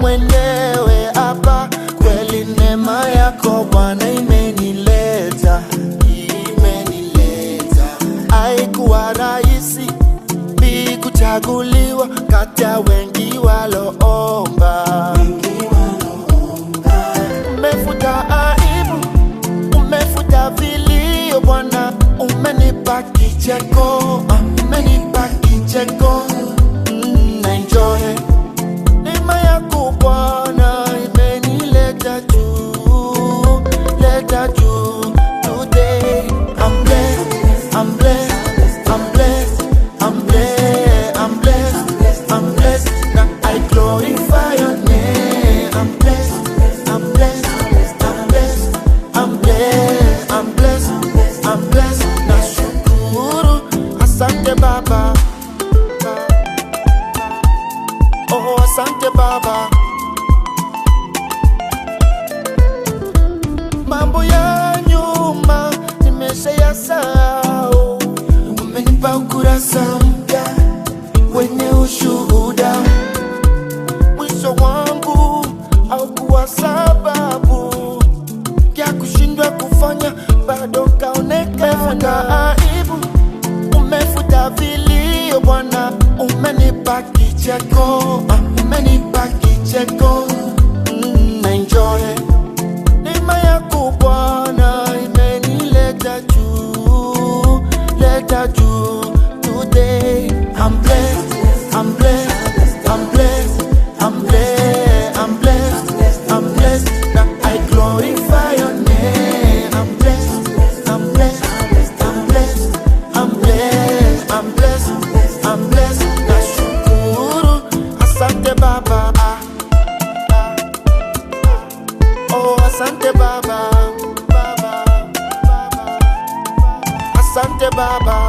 mwenyewe hapa. Kweli neema yako Bwana imenileta. Haikuwa rahisi mimi kuchaguliwa kati ya wengi waloomba. Umefuta aibu, umefuta vilio Bwana, umenipa kicheko, umenipa kicheko. Enjoy neema yako Bwana imenileta juu, leta juu. Today I'm blessed, I'm blessed, I'm blessed, I'm blessed, I'm blessed, I'm blessed. Now I glorify your name. I'm blessed, I'm blessed, I'm blessed, I'm blessed, I'm blessed, I'm blessed. Nashukuru, asante Baba. Oh, asante Baba. Mambo ya nyuma nimeshayasahau, umenipa ukurasa mpya wenye ushuhuda. Mwisho wangu haukuwa sababu ya kushindwa kufanya, bado kaonekana. Umefuta aibu, umefuta vilio Bwana, umenipa kicheko, umenipa kicheko. Enjoy neema yako Bwana imenileta juu, leta juu. Today I'm blessed, I'm blessed, I'm blessed, I'm blessed, I'm blessed, I'm blessed. Now I glorify your name. I'm blessed, I'm blessed, I'm blessed, I'm blessed, I'm blessed, I'm blessed. Nashukuru, asante Baba. Oh, asante Baba, Baba, Baba. Asante Baba.